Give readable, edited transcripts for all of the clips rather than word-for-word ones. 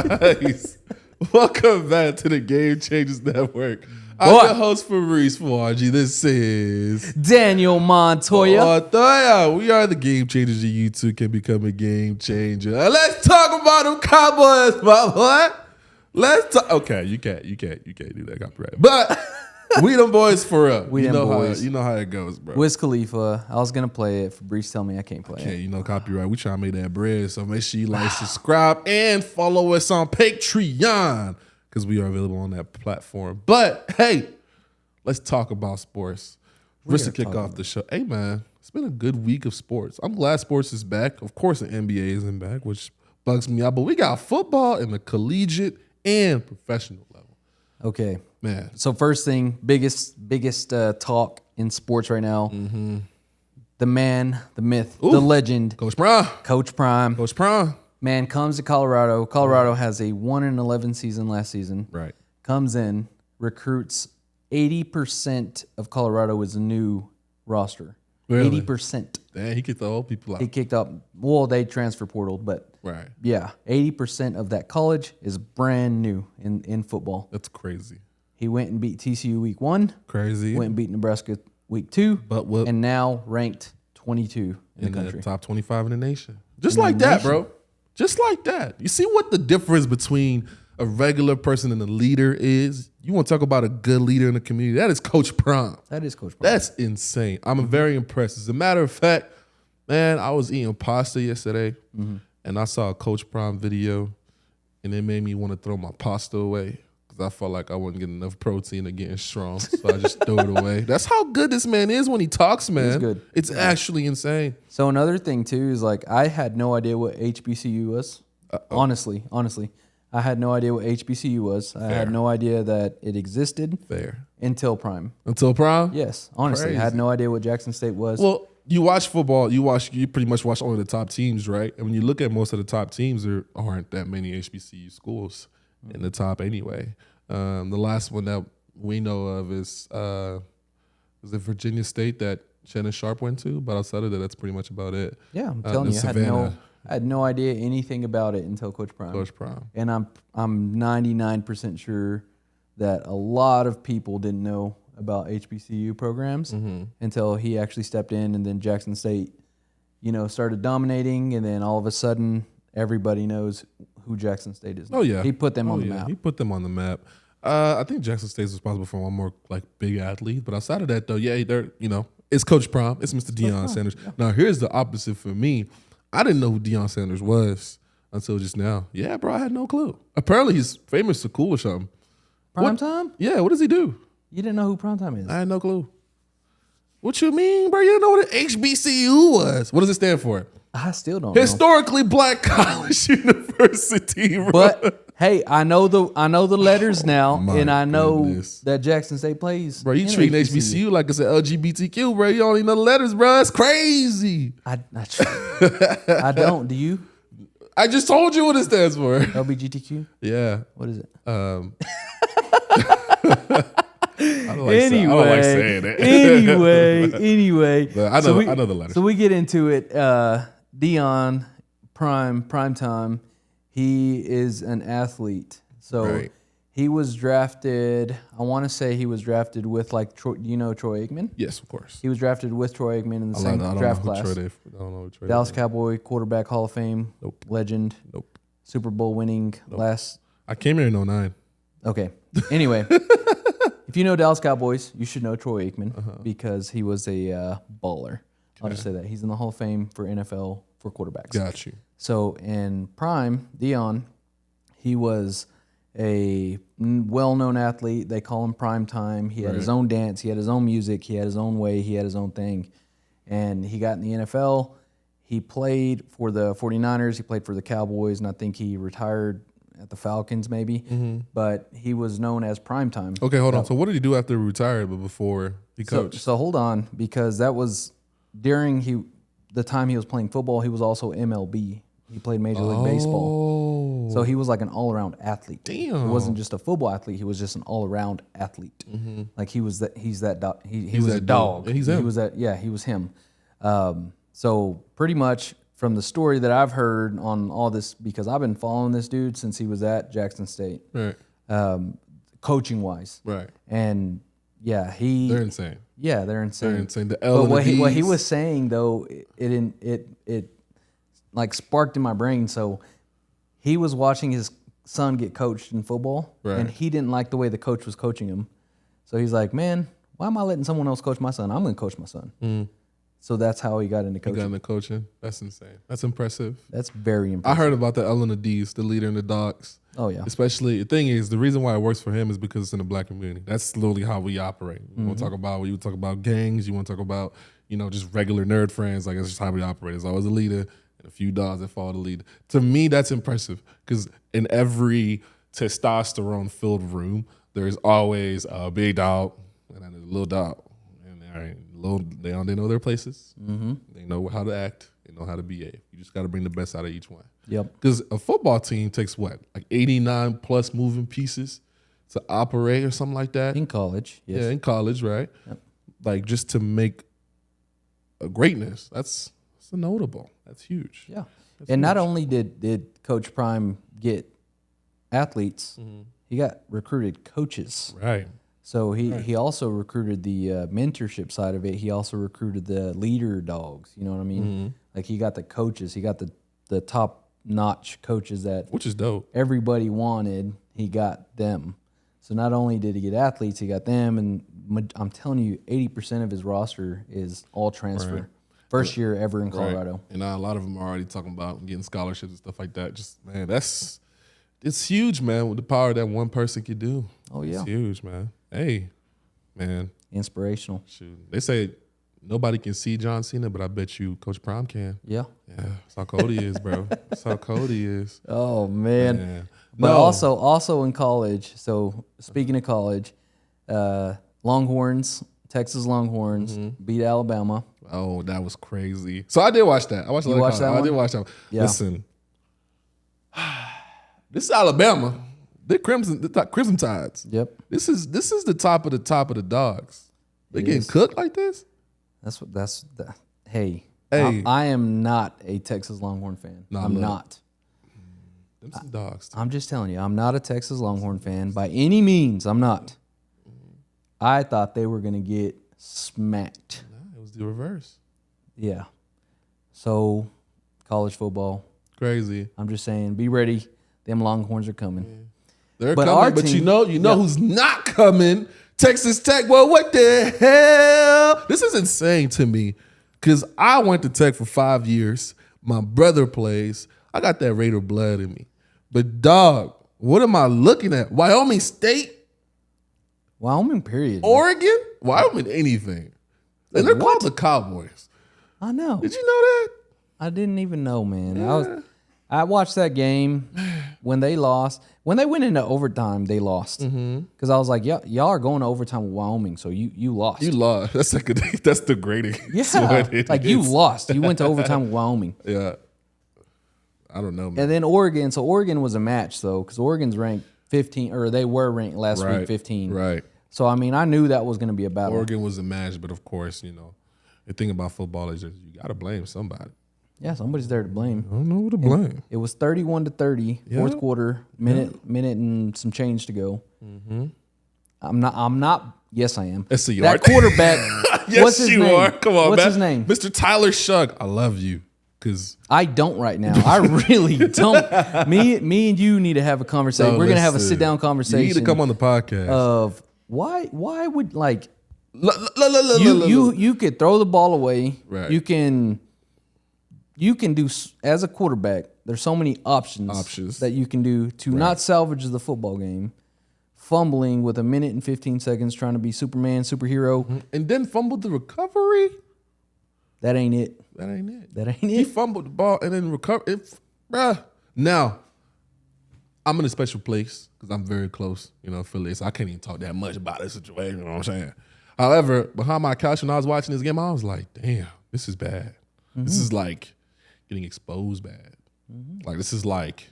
guys? Welcome back to the Game Changers Network. I'm your host, Fabrice Fuaji. This is Daniel Montoya. We are the Game Changers. You too can become a game changer. Let's talk about them Cowboys, my boy. Let's talk. Okay, you can't do that copyright. But we them boys for real. We them boys. You know how it goes, bro. Wiz Khalifa. I was gonna play it. Fabrice tell me I can't play it. You know, copyright. We trying to make that bread. So make sure you like, subscribe, and follow us on Patreon because we are available on that platform. But hey, let's talk about sports. Just to kick off the show. Hey man, it's been a good week of sports. I'm glad sports is back. Of course, the NBA isn't back, which bugs me out. But we got football in the collegiate and professional level. Okay, man. So first thing, biggest talk in sports right now. Mm-hmm. The man, the myth, the legend, Coach Prime. Coach Prime. Coach Prime. Man comes to Colorado. Colorado has a 1-11 season last season. Right. Comes in, recruits 80% of Colorado is a new roster. Really? 80%. Damn, he kicked the old people out. He kicked up. Well, they transfer portaled, but right. Yeah, 80% of that college is brand new in football. That's crazy. He went and beat TCU week 1. Crazy. Went and beat Nebraska week 2. But and now ranked 22 in the country. Top 25 in the nation. Just like that, bro. Just like that. You see what the difference between a regular person and a leader is? You want to talk about a good leader in the community? That is Coach Prime. That is Coach Prime. That's insane. I'm very impressed. As a matter of fact, man, I was eating pasta yesterday, and I saw a Coach Prime video, and it made me want to throw my pasta away because I felt like I wasn't getting enough protein or getting strong, so I just threw it away. That's how good this man is when he talks, man. He's good. It's actually insane. So another thing, too, is like I had no idea what HBCU was. Honestly. I had no idea what HBCU was. I had no idea that it existed. Fair. Until Prime. Until Prime? Yes, honestly. Crazy. I had no idea what Jackson State was. Well, you watch football, you pretty much watch only the top teams, right? And when you look at most of the top teams, there aren't that many HBCU schools in the top anyway. The last one that we know of is it Virginia State that Shannon Sharp went to? But outside of that, that's pretty much about it. Yeah, I'm telling you, I had no idea anything about it until Coach Prime. Coach Prime. And I'm 99% sure that a lot of people didn't know about HBCU programs until he actually stepped in, and then Jackson State, started dominating, and then all of a sudden everybody knows who Jackson State is now. Oh yeah, he put them on the map. He put them on the map. I think Jackson State is responsible for one more big athlete, but outside of that though, they're it's Coach Prime, it's Mr. Deion Sanders. Yeah. Now here's the opposite for me. I didn't know who Deion Sanders was until just now. Yeah, bro, I had no clue. Apparently he's famous to cool or something. Primetime? Yeah, what does he do? You didn't know who Primetime is? I had no clue. What you mean, bro? You didn't know what an HBCU was. What does it stand for? I still don't know. Historically Black College University, bro. But hey, I know the letters now, and I know that Jackson State plays. Bro, you treating HBCU like it's an LGBTQ, bro. You don't even know the letters, bro. That's crazy. I don't. Do you? I just told you what it stands for. LGBTQ? Yeah. What is it? I don't like saying it. Anyway. But I know the letters. So we get into it. Deion, prime time. He is an athlete. So he was drafted, I want to say he was drafted with Troy, Troy Aikman? Yes, of course. He was drafted with Troy Aikman in the same draft class. I don't know who Troy Dallas Cowboy, quarterback, Hall of Fame, legend. Nope. Super Bowl winning last. I came here in 2009. Okay. Anyway, if you know Dallas Cowboys, you should know Troy Aikman because he was a baller. I'll just say that. He's in the Hall of Fame for NFL for quarterbacks. Got you. So in Prime, Deion, he was a well-known athlete. They call him Prime Time. He had his own dance. He had his own music. He had his own way. He had his own thing. And he got in the NFL. He played for the 49ers. He played for the Cowboys. And I think he retired at the Falcons maybe. But he was known as Prime Time. Okay, hold on. So what did he do after he retired but before he coached? So hold on, because that was during the time he was playing football. He was also MLB. He played Major League Baseball. So he was like an all-around athlete. Damn. He wasn't just a football athlete. He was just an all-around athlete. Like he was that. He's that dog. He was a dog. He's him. He was that. Yeah, he was him. So pretty much from the story that I've heard on all this, because I've been following this dude since he was at Jackson State, Right. Coaching wise. Right. And yeah, They're insane. Yeah, they're insane. They're insane. The L But and the what he Ds. was saying though, it like sparked in my brain. So he was watching his son get coached in football, Right. and he didn't like the way the coach was coaching him. So he's like, "Man, why am I letting someone else coach my son? I'm going to coach my son." So that's how he got into He coaching. got into coaching. That's insane. That's impressive. That's very I impressive. heard about the L and the D's, the leader and the dogs. Oh yeah, Especially, the thing is, the reason why it works for him is because it's in the black community. That's literally how we operate. You want to talk about, you talk about gangs, you want to talk about, just regular nerd friends. Like, that's just how we operate. There's always a leader and a few dogs that follow the leader. To me, that's impressive because in every testosterone-filled room, there's always a big dog and then a little dog. And they know their places. They know how to act. They know how to behave. You just got to bring the best out of each one. Yep. Because a football team takes what, like 89 plus moving pieces to operate or something like that. In college, yes. Yeah, in college, right? Yep. Like just to make a greatness. That's notable. That's huge. Yeah. That's And not huge. only did Coach Prime get athletes, he got recruited coaches. Right. So he also recruited the mentorship side of it. He also recruited the leader dogs. You know what I mean? Like he got the coaches. He got the top-notch coaches that Which is dope. everybody wanted. He got them. So not only did he get athletes, he got them. And I'm telling you, 80% of his roster is all transfer. Right. First year ever in Colorado. Right. And a lot of them are already talking about getting scholarships and stuff like that. Just, man, it's huge, man, with the power that one person can do. Oh, yeah. It's huge, man. Hey, man. Inspirational. Shoot. They say nobody can see John Cena, but I bet you Coach Prime can. Yeah. Yeah, that's how cold he is, bro. That's how cold he is. Oh, man. Yeah. But No. also in college, so speaking of college, Longhorns, Texas Longhorns beat Alabama. Oh, that was crazy. So I did watch that. I watched. You watched that I one? did watch that. One. Yeah. Listen, this is Alabama. They're Crimson Tides. Yep. This is the top of the dogs. They It getting is. cooked like this. Hey. Hey. I am not a Texas Longhorn fan. Nah, I'm look. not. Them some dogs. I'm just telling you, I'm not a Texas Longhorn fan by any means. I'm not. I thought they were going to get smacked. Nah, it was the reverse. Yeah. So, college football, Crazy. I'm just saying, be ready. Them Longhorns are coming. They're But our coming, but you team- know who's not coming? Texas Tech. Well, what the hell? This is insane to me because I went to Tech for 5 years. My brother plays. I got that Raider blood in me. But dog, what am I looking at? Wyoming State? Wyoming, period. Oregon? Wyoming anything. And they're called the Cowboys. I know. Did you know that? I didn't even know, man. I watched that game when they lost. When they went into overtime, they lost. Because I was like, y'all are going to overtime with Wyoming, so you lost. You lost. That's that's degrading. That's what it like you is. lost. You went to overtime with Wyoming. Yeah. I don't know, man. And then Oregon. So Oregon was a match, though, because Oregon's ranked 15, or they were ranked last week 15. Right. So, I mean, I knew that was going to be a battle. Oregon was a match, but of course, the thing about football is that you got to blame somebody. Yeah, somebody's there to blame. I don't know who to blame. It was 31-30, fourth quarter, minute and some change to go. I'm not. Yes, I am. Yes, you that are. quarterback. Yes, what's his you name? are. Come on, what's man. his name? Mr. Tyler Shug. I love you because I don't right now. I really don't. Me and you need to have a conversation. We're gonna have a sit down conversation. You need to come on the podcast. Of why would like you you could throw the ball away. Right. You can do as a quarterback. There's so many options that you can do to not salvage the football game. Fumbling with a minute and 15 seconds, trying to be Superman, superhero. and then fumbled the recovery. That ain't it. That ain't it. That ain't He it. fumbled the ball and then recovered. Bruh. Now, I'm in a special place because I'm very close, Philly. So I can't even talk that much about this situation. You know what I'm saying? However, behind my couch when I was watching this game, I was like, damn, this is bad. This is like getting exposed bad. Like, this is like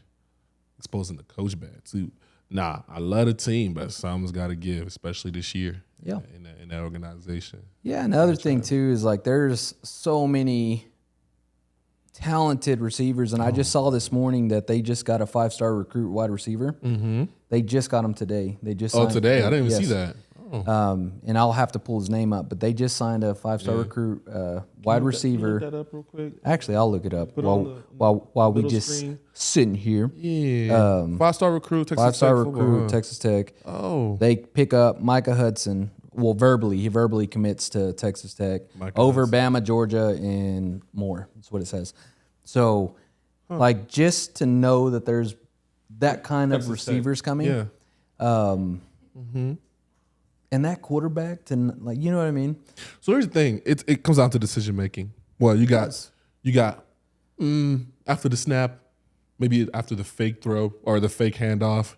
exposing the coach bad, too. Nah, I love the team, but something's got to give, especially this year. Yeah. In that organization. Yeah, and the other thing too is like there's so many talented receivers, and I just saw this morning that they just got a 5-star recruit wide receiver. Mm-hmm. They just got him today. They just signed, today? I didn't even see that. And I'll have to pull his name up, but they just signed a 5-star recruit wide receiver. Look that up real quick. Actually, I'll look it up while we just sitting here. Yeah, 5-star recruit, Texas 5-star Tech recruit, football, huh? Texas Tech. Oh, They pick up Micah Hudson. Well, he verbally commits to Texas Tech Micah over Hudson. Bama, Georgia, and more. That's what it says. So, like, just to know that there's that kind of Texas receivers Tech. coming. Yeah. And that quarterback to, like, you know what I mean? So here's the thing. It comes down to decision making. Well, you got after the snap, maybe after the fake throw or the fake handoff,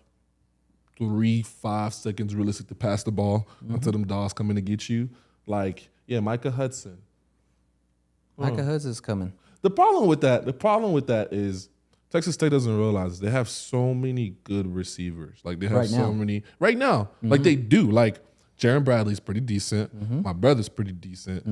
3-5 seconds realistic to pass the ball until them dogs come in to get you. Like, yeah, Micah Hudson. Micah Hudson's coming. The problem with that is Texas State doesn't realize they have so many good receivers. Like they have Right now. so many right now. Like they do. Like Jaron Bradley's pretty decent. My brother's pretty decent.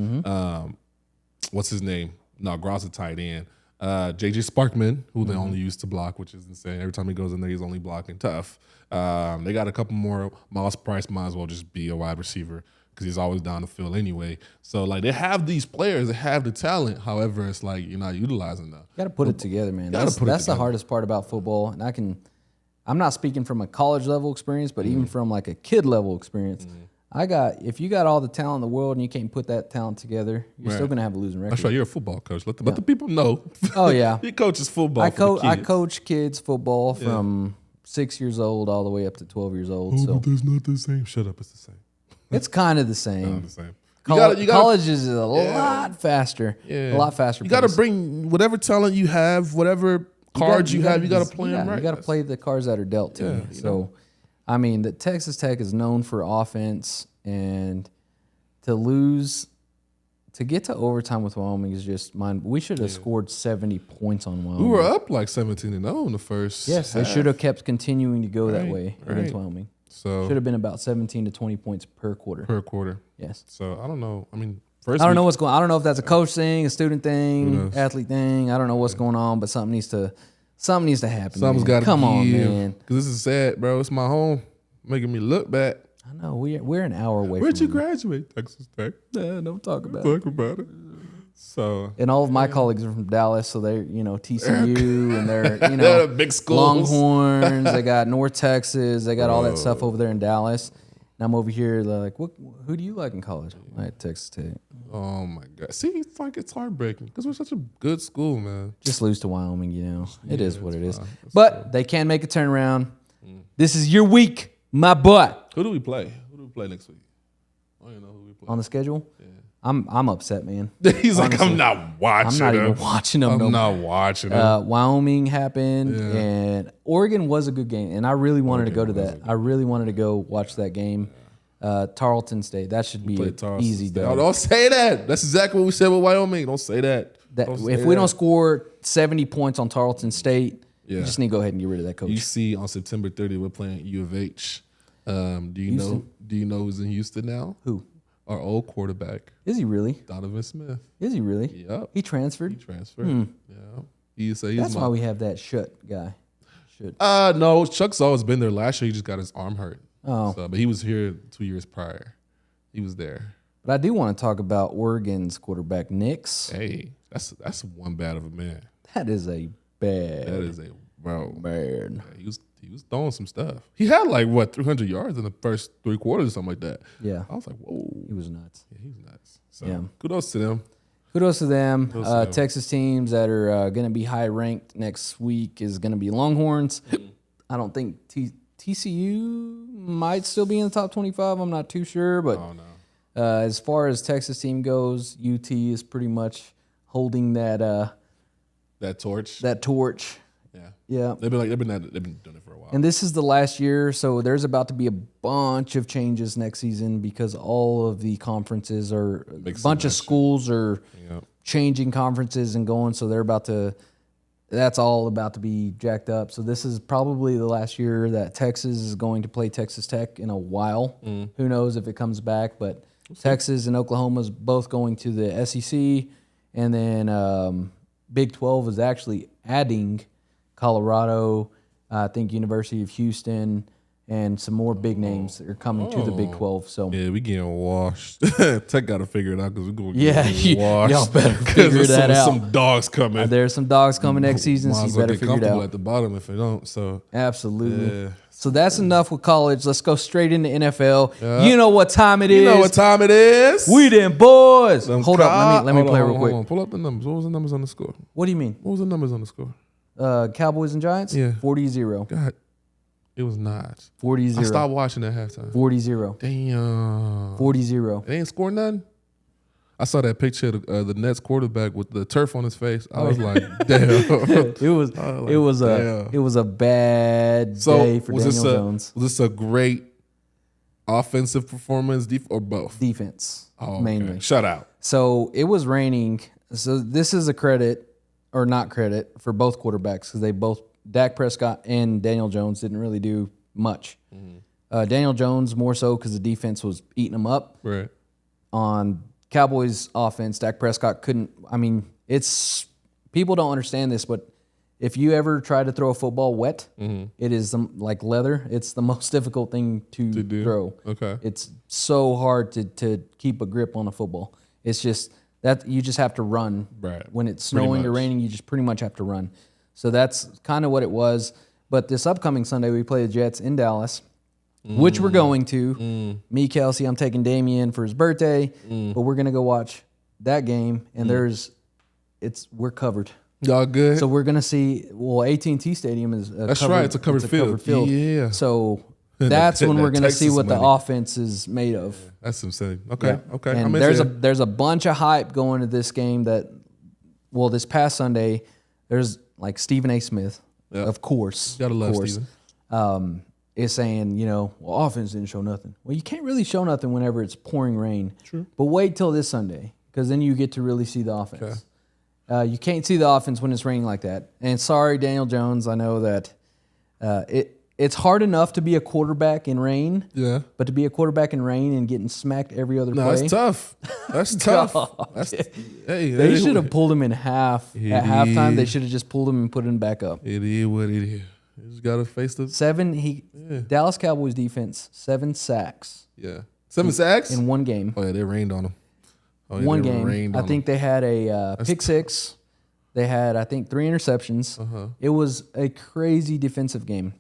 What's his name? No, Gross a tight end. JJ Sparkman, who they only use to block, which is insane. Every time he goes in there, he's only blocking tough. They got a couple more. Miles Price might as well just be a wide receiver because he's always down the field anyway. So like they have these players that have the talent. However, it's like you're not utilizing them. You got to put it together, man. Gotta That's put it the together. hardest part about football. And I'm not speaking from a college level experience, but even from like a kid level experience. If you got all the talent in the world and you can't put that talent together, you're still going to have a losing record. That's right. You're a football coach. Let the people know. Oh, yeah. He coaches football. I I coach kids football from 6 years old all the way up to 12 years old. So But that's not the same. Shut up. It's the same. it's kind of the Not same. the same. College is a lot faster. Yeah. A lot faster. You got to pace. bring whatever talent you have, whatever cards you have. You got to play them right. You got to play the cards that are dealt to you. you So, I mean, the Texas Tech is known for offense, and to get to overtime with Wyoming is just mine. We should have scored 70 points on Wyoming. We were up like 17-0 in the first. Yes, they half. should have kept continuing to go that Right, way right. against Wyoming. So Should have been about 17 to 20 points per quarter. per quarter. Yes. So I don't know. I mean, first I don't week- know what's going on. I don't know if that's a coach thing, a student Who thing, knows? athlete thing. I don't know what's going on, but something needs to happen. Something's got to Come on, give. man. Because this is sad, bro. It's my home, making me look back. I know we're an hour away. Where'd from you graduate, Texas Tech? Yeah, don't talk about it. Talk about it. So And all of my colleagues are from Dallas, so they're TCU and they're they're big schools. Longhorns. They got North Texas. They got all that stuff over there in Dallas. And I'm over here like, who do you like in college? I like Texas Tech. Oh my God! See, it's heartbreaking because we're such a good school, man. Just lose to Wyoming, It is what it is. fine. That's But they can make a turnaround. This is your week, my boy. Who do we play? Who do we play next week? I don't even know who we play. On the schedule, I'm upset, man. He's like, Honestly, I'm not watching. I'm not them. even watching them. I'm no not watching. them. Wyoming happened, and Oregon was a good game, and I really wanted to go to that. I really wanted to go watch that game. Tarleton State, that should be Play an Tarleton easy State. dub. Don't say that. That's exactly what we said with Wyoming. Don't say that. If we don't score 70 points on Tarleton State, Yeah. you just need to go ahead and get rid of that coach. You see, on September 30th, we're playing U of H. Do you know who's in Houston now? Who? Our old quarterback, Is he really? Donovan Smith. Is he really? Yep. He transferred? He transferred. Yeah. He's That's why we have that shut guy. No, Chuck's always been there. Last year, he just got his arm hurt. Oh. So, but he was here 2 years prior. He was there. But I do want to talk about Oregon's quarterback, Nix. Hey, that's one bad of a man. That is a bad. That is a bro. bad. Yeah, he was throwing some stuff. He had like 300 yards in the first 3 quarters or something like that. Yeah. I was like, whoa. He was nuts. Yeah, he was nuts. So Yeah. kudos to them. Kudos to them. Kudos to them. Texas teams that are going to be high ranked next week is going to be Longhorns. I don't think TCU might still be in the top 25. I'm not too sure, but Oh no. as far as Texas team goes, UT is pretty much holding that That torch. torch. Yeah. Yeah. They've been doing it for a while. And this is the last year, so there's about to be a bunch of changes next season because all of the conferences are a bunch of schools are Yeah. changing conferences and going, so that's all about to be jacked up. So this is probably the last year that Texas is going to play Texas Tech in a while. Who knows if it comes back, but Texas and Oklahoma's both going to the SEC, and then Big 12 is actually adding Colorado, I think University of Houston, and some more big names that are coming to the Big 12. So yeah, we getting washed. Tech got to figure it out because we're going to get washed. Y'all better figure that out. Some dogs coming. There's some dogs coming next season, so you better figure it out. At the bottom if they don't. So absolutely. Yeah. So that's enough with college. Let's go straight into NFL. You know what time it is. You know what time it is. We them boys. Hold up. Let me play real quick. Hold on. Pull up the numbers. What was the numbers on the score? What do you mean? What was the numbers on the score? Cowboys and Giants? Yeah. 40-0. God, it was not. 40-0. I stopped watching at halftime. 40-0. Damn. 40-0. They ain't scored nothing? I saw that picture of the Nets quarterback with the turf on his face. I was like, damn. It was a bad day for Daniel Jones. Was this a great offensive performance or both? Defense, mainly. Okay. Shut out. So it was raining. So this is a credit or not credit for both quarterbacks because Dak Prescott and Daniel Jones didn't really do much. Mm-hmm. Daniel Jones more so because the defense was eating him up. Right. On Cowboys offense, Dak Prescott couldn't. I mean, people don't understand this, but if you ever try to throw a football wet, it is like leather. It's the most difficult thing to throw. Okay. It's so hard to keep a grip on a football. It's just that you just have to run. Right. When it's snowing or raining, you just pretty much have to run. So that's kind of what it was. But this upcoming Sunday, we play the Jets in Dallas, which we're going to. Me, Kelsey, I'm taking Damien for his birthday, but we're going to go watch that game, and we're covered. Y'all good? So we're going to see, AT&T Stadium is That's right, it's a covered field. Yeah. So that's when we're going to see what the offense is made of. That's insane. Okay, Yeah. okay. And there's a bunch of hype going to this game this past Sunday, there's like Stephen A. Smith, of course. Gotta love Stephen. Is saying, offense didn't show nothing. Well, you can't really show nothing whenever it's pouring rain. True. But wait till this Sunday, because then you get to really see the offense. Okay. You can't see the offense when it's raining like that. And sorry, Daniel Jones, I know that it's hard enough to be a quarterback in rain. Yeah. But to be a quarterback in rain and getting smacked every other play. That's tough. That's tough. They should have pulled him in half at halftime. They should have just pulled him and put him back up. It is what it is. You just got to face the... Dallas Cowboys defense, 7 sacks. Yeah. 7 sacks? In one game. Oh, yeah, they rained on them. One game. I think they had a pick six. They had, I think, 3 interceptions. It was a crazy defensive game.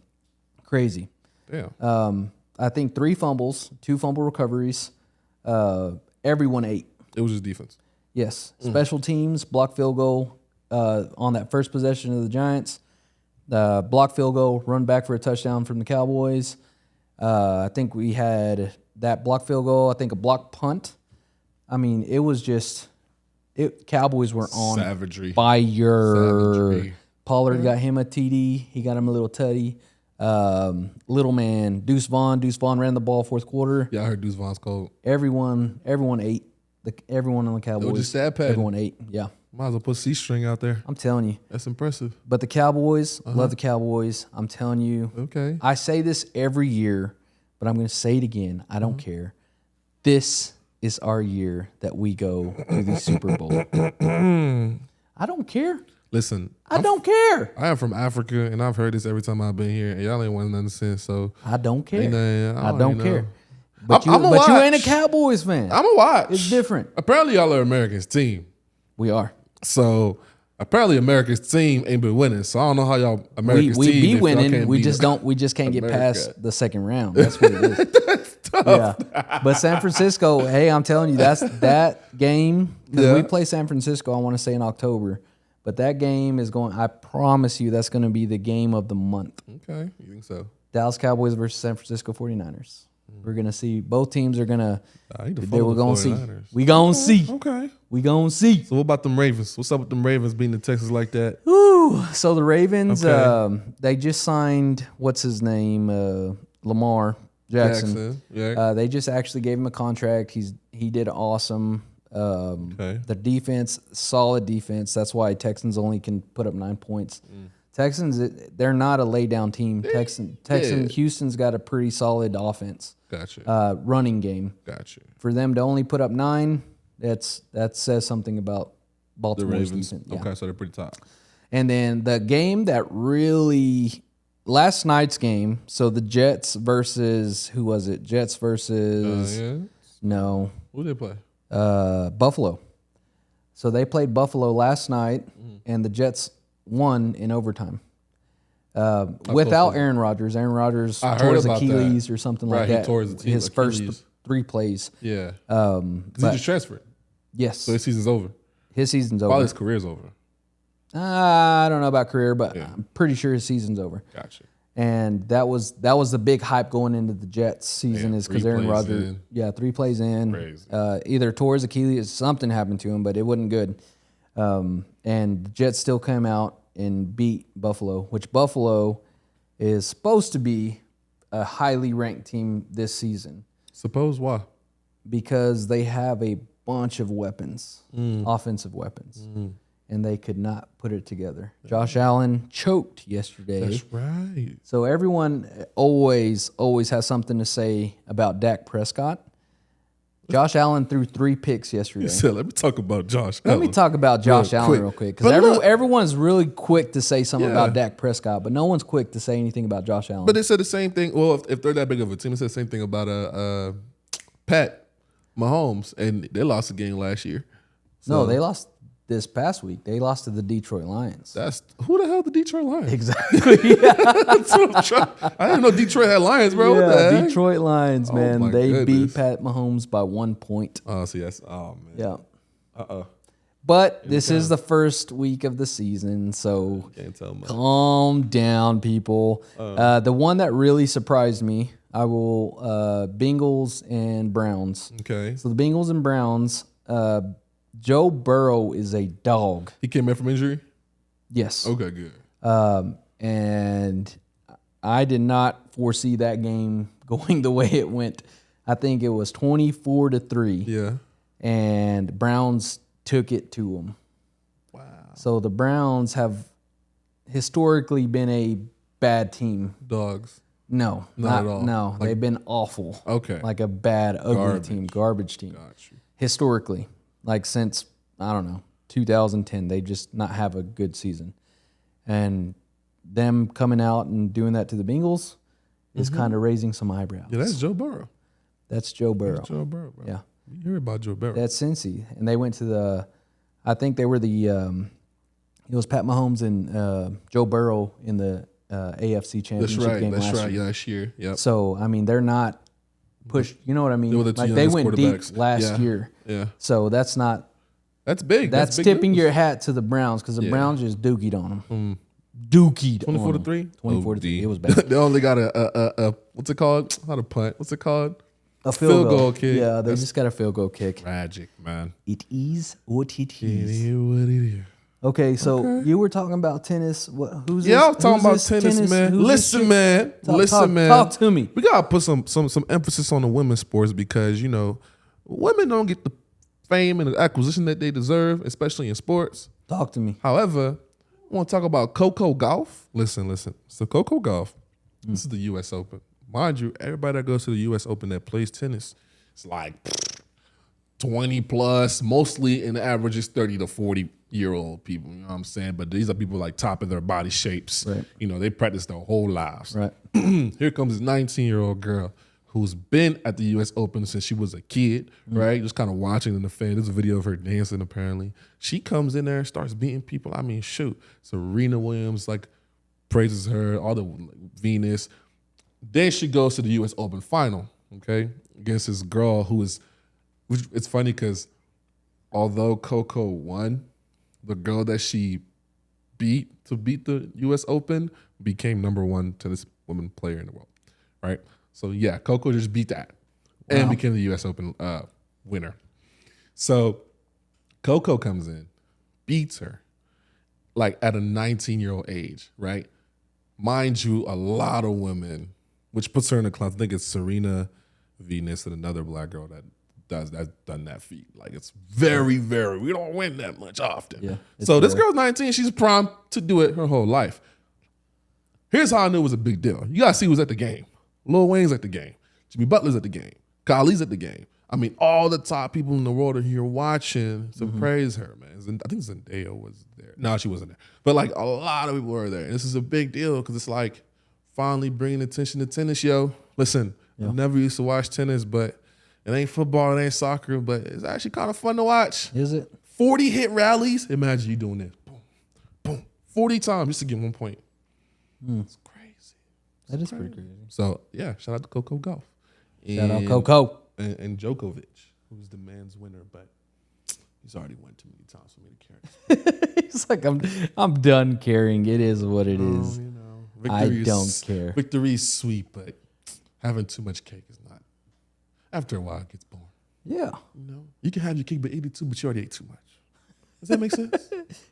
Crazy. Damn. I think 3 fumbles, 2 fumble recoveries. Everyone ate. It was just defense. Yes. Special teams, block field goal on that first possession of the Giants. Block field goal, run back for a touchdown from the Cowboys. I think we had that block field goal. I think a block punt. I mean, it was just Cowboys were on fire. Savagery. Pollard got him a TD. He got him a little tutty. Little man, Deuce Vaughn. Deuce Vaughn ran the ball fourth quarter. Yeah, I heard Deuce Vaughn's cold. Everyone ate. Everyone on the Cowboys. It was just sad pattern. Everyone ate. Yeah. Might as well put C-string out there. I'm telling you. That's impressive. But the Cowboys, love the Cowboys. I'm telling you. Okay. I say this every year, but I'm going to say it again. I don't care. This is our year that we go to the Super Bowl. I don't care. Listen. I don't care. I am from Africa, and I've heard this every time I've been here, and y'all ain't won nothing since, so. I don't care. I don't care. But you ain't a Cowboys fan. I'm a watch. It's different. Apparently, y'all are America's team. We are. So apparently, America's team ain't been winning. So I don't know how y'all America's team. We be winning. We just can't get past the second round. That's what it is. That's tough. Yeah. But San Francisco, hey, I'm telling you, that's that game. Because we play San Francisco, I want to say in October. But that game is going. I promise you, that's going to be the game of the month. Okay, you think so? Dallas Cowboys versus San Francisco 49ers. We're gonna see both teams are gonna. We're gonna see. We gonna see. Okay. We gonna see. So what about them Ravens? What's up with them Ravens beating the Texans like that? Ooh. So the Ravens, they just signed what's his name, Lamar Jackson. Yeah. They just actually gave him a contract. He did awesome. The defense, solid defense. That's why Texans only can put up 9 points. Texans, they're not a lay down team. Houston's got a pretty solid offense. Gotcha. Running game. Gotcha. For them to only put up 9, that says something about Baltimore's Ravens. defense. Yeah. Okay, so they're pretty top. And then the game that really last night's game. So the Jets versus who was it? Jets versus no. Who did they play? Buffalo. So they played Buffalo last night, and the Jets won in overtime. Without Aaron Rodgers. Aaron Rodgers tore his Achilles or something like that. He tore his first 3 plays. Yeah. Because he just transferred. Yes. So his season's over. His season's over. Probably his career's over. I don't know about career, but I'm pretty sure his season's over. Gotcha. And that was the big hype going into the Jets season is because Aaron Rodgers, 3 plays in, either tore his Achilles, something happened to him, but it wasn't good. And the Jets still came out and beat Buffalo, which Buffalo is supposed to be a highly ranked team this season. Suppose why? Because they have a bunch of weapons, offensive weapons. And they could not put it together. Josh Allen choked yesterday. That's right. So everyone always has something to say about Dak Prescott. Josh Allen threw 3 picks yesterday. So let me talk about Josh Allen. Let me talk about Josh Allen real quick. Because everyone's really quick to say something about Dak Prescott, but no one's quick to say anything about Josh Allen. But they said the same thing. Well, if they're that big of a team, they said the same thing about Pat Mahomes, and they lost the game last year. So, no, they lost this past week. They lost to the Detroit Lions. That's who the hell the Detroit Lions? Exactly. That's what I'm trying. I didn't know Detroit had Lions, bro. Yeah, what the heck? Detroit Lions, man. my They goodness. beat Pat Mahomes by 1 point. Oh, see, that's man. Yeah. But this is the first week of the season, so Can't tell much. calm down, people. The one that really surprised me, Bengals and Browns. Okay. So the Bengals and Browns, Joe Burrow is a dog. He came back from injury? Yes. Okay, good. And I did not foresee that game going the way it went. I think it was 24-3. Yeah. And Browns took it to them. Wow. So the Browns have historically been a bad team. Dogs. No, Not at all. No, they've been awful. Okay. Like a bad, ugly team, garbage team. Got you. Historically, like since, I don't know, 2010, they just not have a good season. And them coming out and doing that to the Bengals is kind of raising some eyebrows. Yeah, that's Joe Burrow. That's Joe Burrow. That's Joe Burrow, bro. Yeah. You hear about Joe Burrow. That's Cincy. And they went to I think they were it was Pat Mahomes and Joe Burrow in the AFC Championship game last year. Yeah, last year. Yep. So, I mean, they're not pushed. You know what I mean? They were the two Like, they went youngest deep last year. Yeah. So, that's big. That's big tipping news. your hat to the Browns because the Browns just dookied on them. Dookied 24-3? 24-3. It was bad. They only got a what's it called? Not a punt. What's it called? A field goal kick. Yeah, they just got a field goal kick. Tragic, man. It is what it It is. is what it is. Okay, so you were talking about tennis. Who's Yeah, this? I was talking about Who's this tennis, man. Who's this Listen, chick? man. Listen, man. Talk to me. We gotta put some emphasis on the women's sports because women don't get the fame and the acquisition that they deserve, especially in sports. Talk to me. However, I want to talk about Coco Golf. Listen. So Coco Golf, this is the U.S. Open. Mind you, everybody that goes to the U.S. Open that plays tennis, it's like 20 plus, mostly in the average is 30 to 40-year-old people. You know what I'm saying? But these are people like top of their body shapes. Right. They practice their whole lives. Right. Here comes this 19-year-old girl who's been at the U.S. Open since she was a kid, right? Just kind of watching in the fan. There's a video of her dancing, apparently. She comes in there and starts beating people. I mean, shoot. Serena Williams, praises her, all the Venus. Then she goes to the U.S. Open final, okay, against this girl which it's funny because although Coco won, the girl that she beat the U.S. Open became #1 tennis woman player in the world, right? So, yeah, Coco just beat that and became the U.S. Open winner. So, Coco comes in, beats her, at a 19-year-old age, right? Mind you, a lot of women, which puts her in the class. I think it's Serena, Venus, and another black girl that's done that feat. It's very, very, we don't win that much often. Yeah, so this girl's 19, she's primed to do it her whole life. Here's how I knew it was a big deal. You gotta see who's at the game. Lil Wayne's at the game. Jimmy Butler's at the game. Kylie's at the game. I mean, all the top people in the world are here watching to praise her, man. I think Zendaya was there. No, she wasn't there. But like a lot of people are there. And this is a big deal because it's like finally bringing attention to tennis, yo. Listen, I never used to watch tennis, but it ain't football, it ain't soccer, but it's actually kind of fun to watch. Is it? 40 hit rallies. Imagine you doing this. Boom, boom. 40 times just to get 1 point. It's crazy. That is pretty crazy. So, yeah, shout out to Coco Golf. Shout out Coco. And Djokovic, who's the man's winner, but he's already won too many times for me to carry. It's like I'm done caring. It is what it is. You know, I don't care. Victory's sweet, but having too much cake is not. After a while, it gets boring. Yeah. You know, you can have your cake by 82, but you already ate too much. Does that make sense?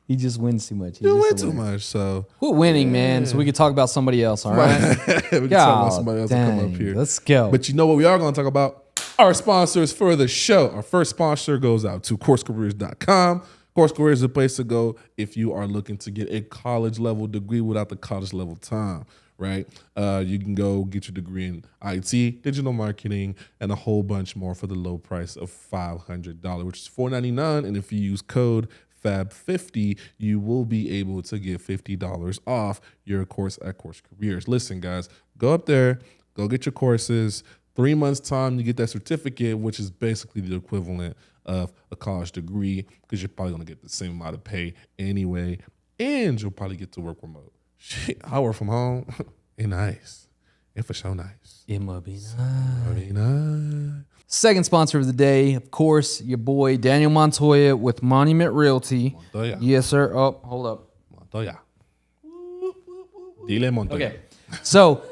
He just wins too much. You win too much, so quit winning, man. So we can talk about somebody else. All right. We can talk about somebody else and come up here. Let's go. But you know what we are going to talk about? Our sponsors for the show. Our first sponsor goes out to CourseCareers.com. Course Careers is a place to go if you are looking to get a college level degree without the college level time, right? You can go get your degree in IT, digital marketing, and a whole bunch more for the low price of $500, which is $499. And if you use code FAB50, you will be able to get $50 off your course at Course Careers. Listen, guys, go up there, go get your courses. 3 months time, you get that certificate, which is basically the equivalent of a college degree because you're probably going to get the same amount of pay anyway, and you'll probably get to work remote. Shit, I work from home. It's nice. It's for sure nice. It must be nice. Very nice. Second sponsor of the day, of course, your boy Daniel Montoya with Monument Realty. Montoya. Yes, sir. Oh, hold up. Montoya. Dile Montoya. Okay. So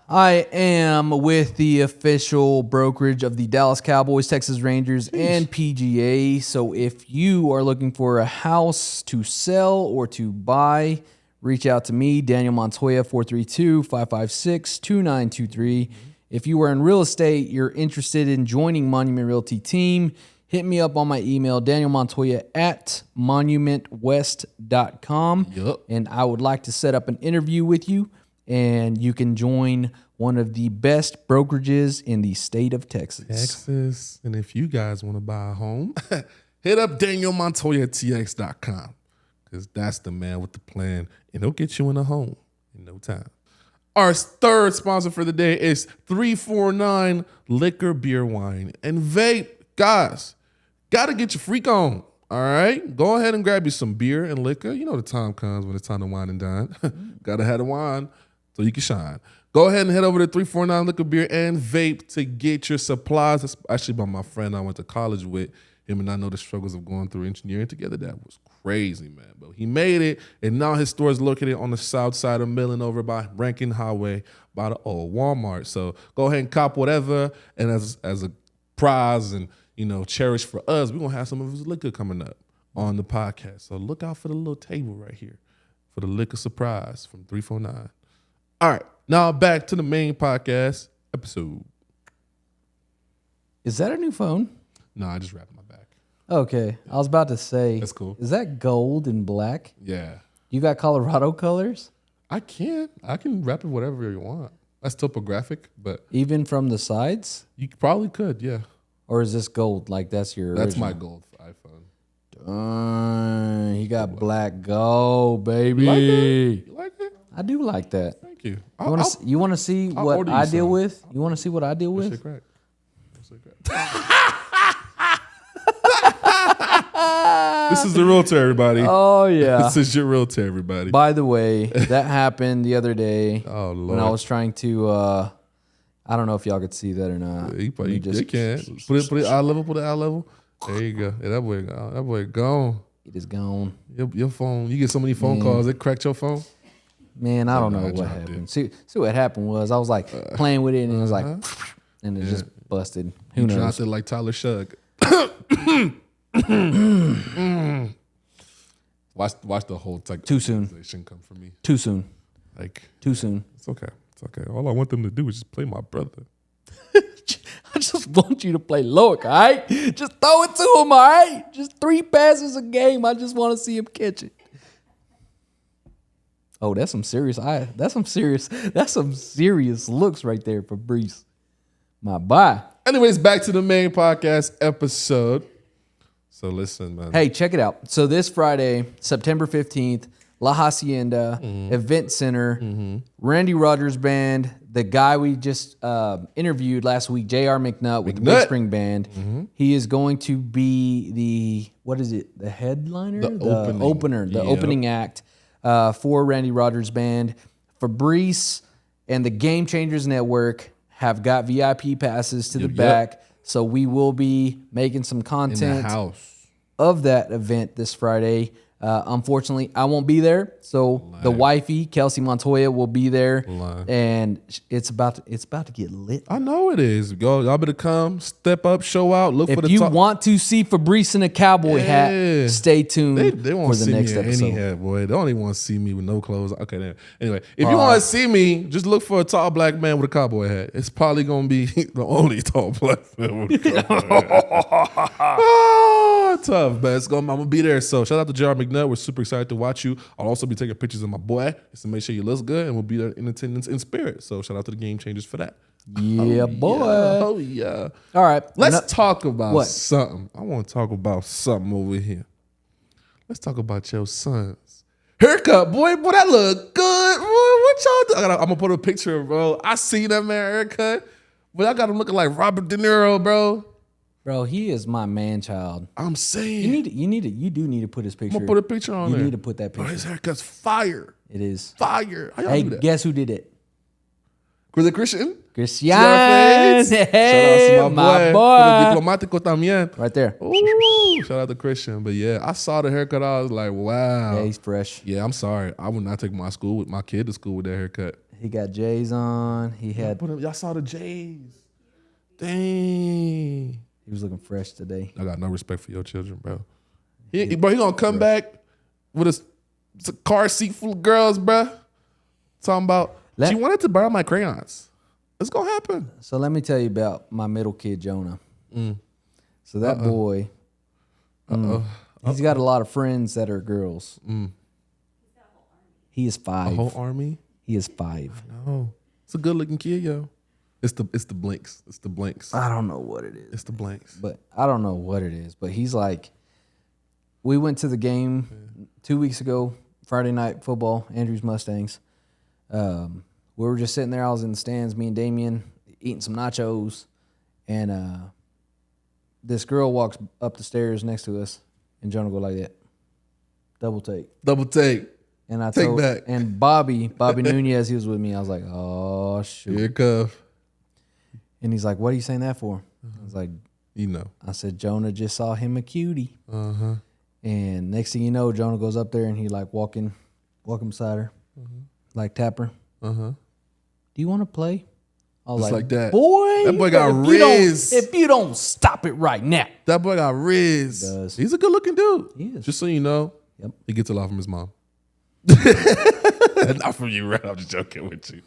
I am with the official brokerage of the Dallas Cowboys, Texas Rangers, and PGA. So if you are looking for a house to sell or to buy, reach out to me, Daniel Montoya, 432-556-2923. If you are in real estate, you're interested in joining Monument Realty team, hit me up on my email, danielmontoya@monumentwest.com. Yep. And I would like to set up an interview with you, and you can join one of the best brokerages in the state of Texas. And if you guys want to buy a home, hit up DanielMontoyaTX.com because that's the man with the plan, and he'll get you in a home in no time. Our third sponsor for the day is 349 Liquor, Beer, Wine, and Vape. Guys, got to get your freak on, all right? Go ahead and grab you some beer and liquor. You know the time comes when it's time to wine and dine. Got to have the wine so you can shine. Go ahead and head over to 349 Liquor, Beer, and Vape to get your supplies. That's actually by my friend I went to college with. Him and I know the struggles of going through engineering together. That was crazy, man. But he made it, and now his store is located on the south side of Millen over by Rankin Highway by the old Walmart. So go ahead and cop whatever, and as a prize and, you know, cherish for us, we're going to have some of his liquor coming up on the podcast. So look out for the little table right here for the liquor surprise from 349. All right, now back to the main podcast episode. Is that a new phone? No, I just wrapped my back. Okay. I was about to say. That's cool. Is that gold and black? Yeah. You got Colorado colors? I can wrap it whatever you want. That's topographic, but Even from the sides? you probably could, yeah. Or is this gold? Like that's your That's original? my gold iPhone. He got black gold, baby. You like it? I do like that. Thank you. You want to see I'll what order you I deal some. with? You want to see what I deal That shit with? crack. That shit crack. This is the realtor, everybody. Oh yeah. This is your realtor, everybody. By the way, that happened the other day Oh, Lord. when I was trying to. I don't know if y'all could see that or not. You Let me can. Put it eye level, put it eye level. There you go. Yeah, that boy gone. It is gone. Your phone, you get so many phone calls, it cracked your phone? Man, I don't know I what dropped happened. See what happened was I was like playing with it and it was like, and it just busted. Who You knows? dropped it like Tyler Shug. Watch the whole tech Too soon. come for me. Too soon. Like, Too soon. it's okay. It's okay. All I want them to do is just play my brother. I just want you to play Loic, all right? Just throw it to him, all right? Just 3 passes a game. I just want to see him catch it. Oh, that's some serious looks right there for Brees. My bye. Anyways, back to the main podcast episode. So listen, man. Hey, check it out. So this Friday, September 15th, La Hacienda Event Center, Randy Rogers Band, the guy we just interviewed last week, J.R. McNutt with the Big Spring Band. He is going to be the headliner? The opening act for Randy Rogers Band. Fabrice and the GameChangerZ Network have got VIP passes to the back. So we will be making some content of that event this Friday. Unfortunately, I won't be there. So the wifey, Kelsey Montoya, will be there, and it's about to get lit. I know it is. Y'all better come, step up, show out, look for the. If you want to see Fabrice in a cowboy hat, stay tuned they won't for the see next me in episode. any hat, boy. They don't even want to see me with no clothes. Okay, then. Anyway, if you want to see me, just look for a tall black man with a cowboy hat. It's probably gonna be the only tall black man with a cowboy hat. Tough, but I'm gonna be there. So shout out to J.R. McNutt. We're super excited to watch you. I'll also be taking pictures of my boy just to make sure he looks good, and we'll be there in attendance in spirit. So shout out to the GameChangerZ for that. Yeah, boy. Oh yeah. All right, Let's talk about something. I want to talk about something over here. Let's talk about your son's haircut, boy. Boy, that look good. Boy, what y'all do? I'm gonna put a picture, bro. I see that man haircut, but I got him looking like Robert De Niro, bro. Bro, he is my man child. I'm saying You do need to put his picture. I'm gonna put a picture on there. You need to put that picture. Bro, his haircut's fire. It is fire. How y'all Hey, do that? guess who did it? Was it Christian? Christian. Hey, shout out to my boy. Diplomático también. Right there. Ooh, shout out to Christian. But yeah, I saw the haircut. I was like, wow. Yeah, he's fresh. Yeah, I'm sorry. I would not take my kid to school with that haircut. He got J's on. He had. Y'all saw the J's. Dang. He was looking fresh today. I got no respect for your children, bro. He gonna come back with a car seat full of girls, bro. Talking about she wanted to borrow my crayons. It's gonna happen. So let me tell you about my middle kid, Jonah. So that boy, he's got a lot of friends that are girls. He is 5. A whole army? He is 5. No. It's a good looking kid, yo. It's the blinks. It's the blinks. I don't know what it is. It's the blinks. But I don't know what it is. But he's like, we went to the game 2 weeks ago, Friday night football, Andrews Mustangs. We were just sitting there. I was in the stands, me and Damien, eating some nachos. And this girl walks up the stairs next to us, and Jonah go like that. Double take. Double take. And I Take back. And Bobby Nunez, he was with me. I was like, oh, shoot. Here cuff. And he's like, what are you saying that for? I was like, you know. I said, Jonah just saw him a cutie. Uh-huh. And next thing you know, Jonah goes up there and he like walking beside her, like tap her. Uh-huh. Do you want to play? I was like that. Boy, that boy got riz. If you don't stop it right now. That boy got riz. He does. He's a good looking dude. He is. Just so you know, Yep. he gets a lot from his mom. Not from you, right? I'm just joking with you.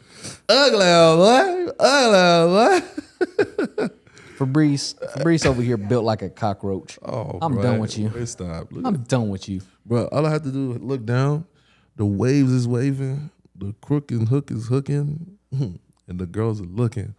Ugly boy. Ugly boy. Fabrice over here built like a cockroach. Oh, I'm bro. done with you. Stop. Look, I'm done with you. bro, all I have to do is look down. The waves is waving. The crook and hook is hooking. And the girls are looking.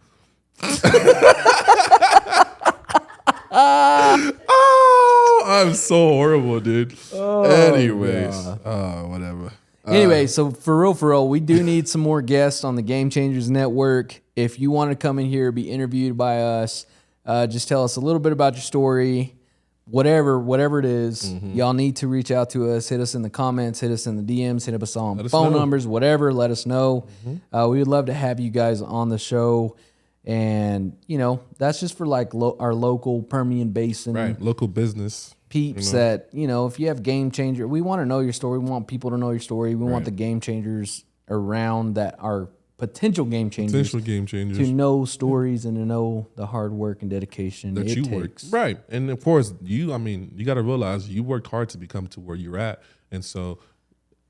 Oh, I'm so horrible, dude. Anyways, whatever. Anyway, so for real, we do need some more guests on the GameChangerZ Network. If you want to come in here, be interviewed by us, just tell us a little bit about your story, whatever it is. Y'all need to reach out to us. Hit us in the comments, hit us in the DMs, hit us on phone numbers, whatever. Let us know. We would love to have you guys on the show. And, you know, that's just for like our local Permian Basin. Right, local business. Peeps that, you know, if you have Game Changer, we want to know your story. We want people to know your story. We want the Game Changers around that are potential Game Changers. To know stories and to know the hard work and dedication that you work. Right. And of course, you got to realize you worked hard to become to where you're at. And so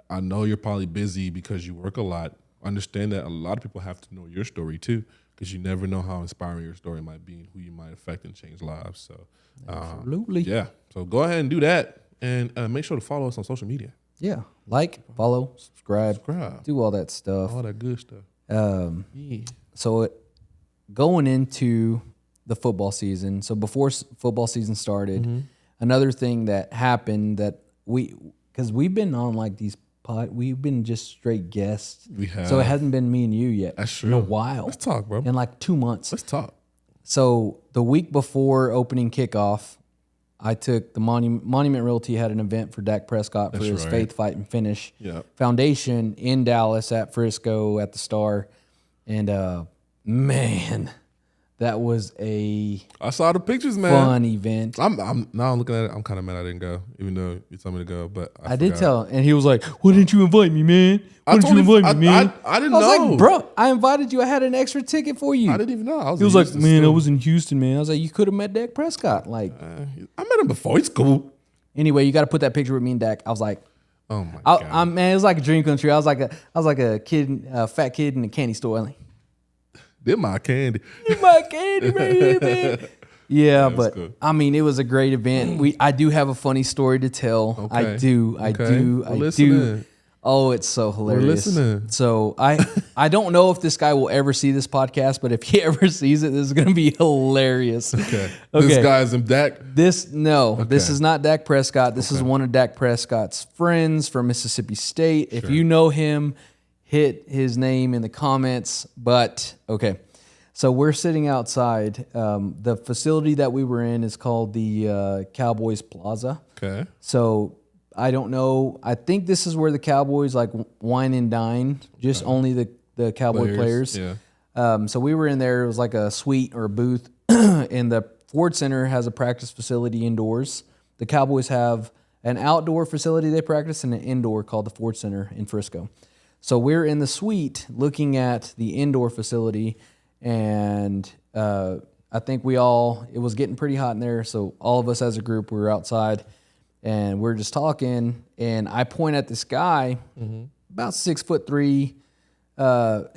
I know you're probably busy because you work a lot. Understand that a lot of people have to know your story too, because you never know how inspiring your story might be and who you might affect and change lives. So, absolutely. Yeah. So go ahead and do that. And make sure to follow us on social media. Yeah. Like, follow, subscribe. Do all that stuff. All that good stuff. So going into the football season. So before football season started, another thing that happened that because we've been on like these we've been just straight guests. We have. So it hasn't been me and you yet. That's true. In a while. Let's talk, bro. In like 2 months. Let's talk. So the week before opening kickoff, I took the Monument Realty had an event for Dak Prescott for his Faith, Fight, and Finish Foundation in Dallas at Frisco at the Star. And man, that was I saw the pictures, man. Fun event. I'm now looking at it. I'm kind of mad I didn't go, even though you told me to go. But I did tell, and he was like, "Why didn't you invite me, man? Why didn't you invite me, man?" I didn't know. I was like, "Bro, I invited you. I had an extra ticket for you." I didn't even know. He was like, "Man, I was in Houston, man." I was like, "You could have met Dak Prescott." Like, I met him before. He's cool. Anyway, you got to put that picture with me and Dak. I was like, "Oh my god, man, it was like a dream country." I was like a kid, fat kid in a candy store. Like, they're my candy. You're my candy right here, man. Yeah, but cool. I mean, it was a great event. I do have a funny story to tell. Okay. I do. Oh, it's so hilarious. We're listening. So I don't know if this guy will ever see this podcast, but if he ever sees it, this is going to be hilarious. Okay. This guy's in Dak? This is not Dak Prescott. This is one of Dak Prescott's friends from Mississippi State. If you know him, hit his name in the comments. But okay. So we're sitting outside. The facility that we were in is called the Cowboys Plaza. Okay. So I don't know. I think this is where the Cowboys like wine and dine. Just only the Cowboy players. Yeah. So we were in there. It was like a suite or a booth. And the Ford Center has a practice facility indoors. The Cowboys have an outdoor facility they practice and an indoor called the Ford Center in Frisco. So we're in the suite looking at the indoor facility. And I think it was getting pretty hot in there. So all of us as a group, we were outside and we're just talking. And I point at this guy, about 6'3".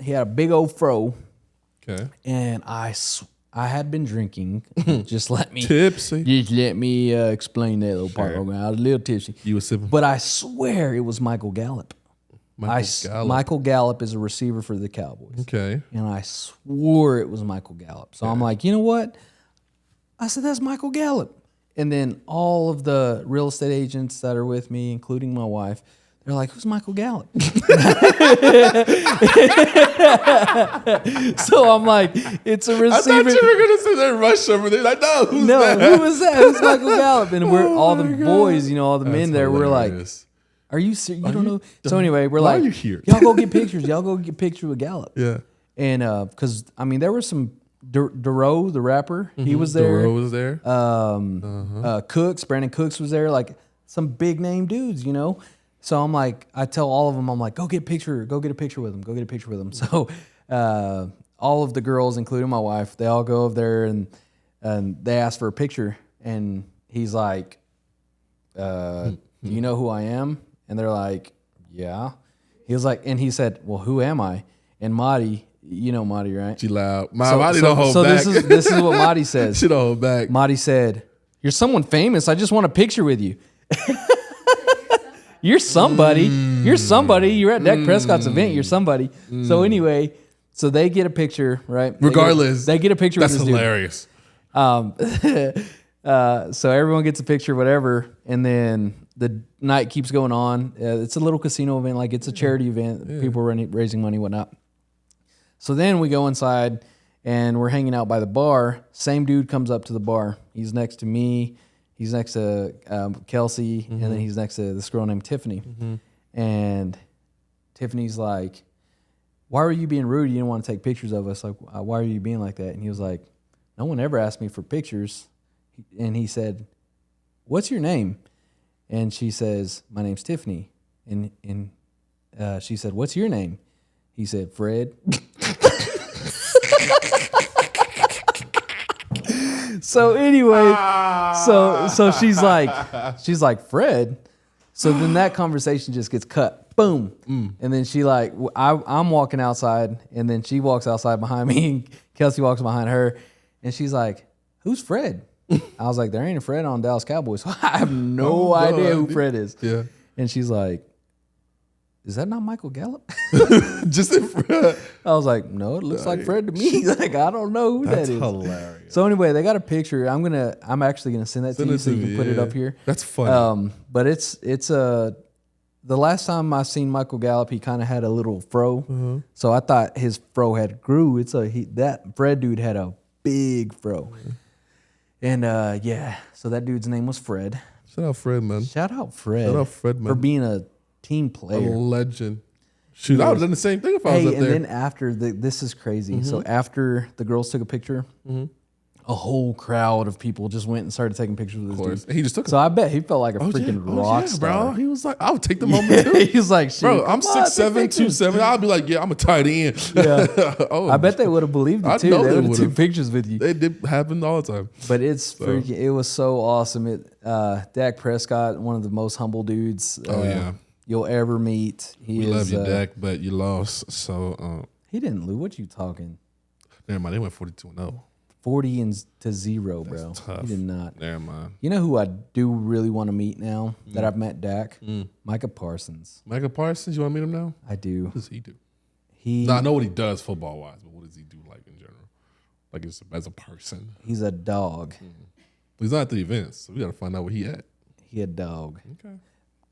He had a big old fro. Okay. And I had been drinking. Just let me explain that little part. I was a little tipsy. You were sipping. But I swear it was Michael Gallup. Michael Gallup is a receiver for the Cowboys. Okay. And I swore it was Michael Gallup. So I'm like, you know what? I said, that's Michael Gallup. And then all of the real estate agents that are with me, including my wife, they're like, who's Michael Gallup? So I'm like, it's a receiver. I thought you were going to say that rush over there. Like, no, who's that? Who was that? Who's Michael Gallup? And we're all the boys, all the men there, we're like, are you serious? You don't know? So anyway, we're like, why are you here? Y'all go get pictures. Y'all go get pictures with Gallup. Yeah. And because, there was some, Duro, the rapper, he was there. Duro was there. Cooks, Brandon Cooks was there. Like some big name dudes, So I'm like, I tell all of them, I'm like, go get a picture with them. So all of the girls, including my wife, they all go over there and they ask for a picture. And he's like, do you know who I am? And they're like, yeah. He was like, and he said, well, who am I? And Marty, you know Marty, right? She loud. Marty don't hold back. So this is what Marty says. She don't hold back. Marty said, you're someone famous. I just want a picture with you. You're somebody. You're somebody. You're at Dak Prescott's event. You're somebody. So anyway, so they get a picture, right? Regardless. They get a picture with this hilarious. Dude. So everyone gets a picture, whatever, and then the night keeps going on. It's a little casino event, like it's a charity event. Yeah. People are raising money, whatnot. So then we go inside, and we're hanging out by the bar. Same dude comes up to the bar. He's next to me. He's next to Kelsey, and then he's next to this girl named Tiffany. And Tiffany's like, why were you being rude? You didn't want to take pictures of us. Like, why are you being like that? And he was like, no one ever asked me for pictures. And he said, what's your name? And she says, my name's Tiffany. And she said, what's your name? He said, Fred. So anyway, so she's like, Fred. So then that conversation just gets cut. Boom. And then she I'm walking outside, and then she walks outside behind me, and Kelsey walks behind her, and she's like, who's Fred? I was like, there ain't a Fred on Dallas Cowboys. I have no idea who Fred is. Yeah. And she's like, is that not Michael Gallup? Just in front. I was like, no, it looks like Fred to me. Like, I don't know who that is. Hilarious. So anyway, they got a picture. I'm actually gonna send that to you so you can put it up here. That's funny. But it's the last time I seen Michael Gallup, he kind of had a little fro. So I thought his fro had grew. That Fred dude had a big fro. And so that dude's name was Fred. Shout out Fred, man. Shout out Fred. Shout out Fred, man. For being a team player. A legend. Shoot, I would have done the same thing if I was up there. And then after, this is crazy. So after the girls took a picture, a whole crowd of people just went and started taking pictures with this dude. And he just took So I bet he felt like a freaking rock star. bro. He was like, I would take the moment too. He was like, bro, I'm 6'7", 270. I'll be like, yeah, I'm a tight end. Yeah. I bet they would have believed it too. They would have took pictures with you. They did happen all the time. But it was so awesome. Dak Prescott, one of the most humble dudes you'll ever meet. We love you, Dak, but you lost. So he didn't lose. What you talking? Never mind. They went 42-0. 40-0, bro. Tough. He did not. Never mind. You know who I do really want to meet now that I've met Dak? Micah Parsons. Micah Parsons, you want to meet him now? I do. What does he do? He. No, I know what he does football wise, but what does he do like in general? Like as a person? He's a dog. He's not at the events, so we got to find out where he at. He a dog. Okay.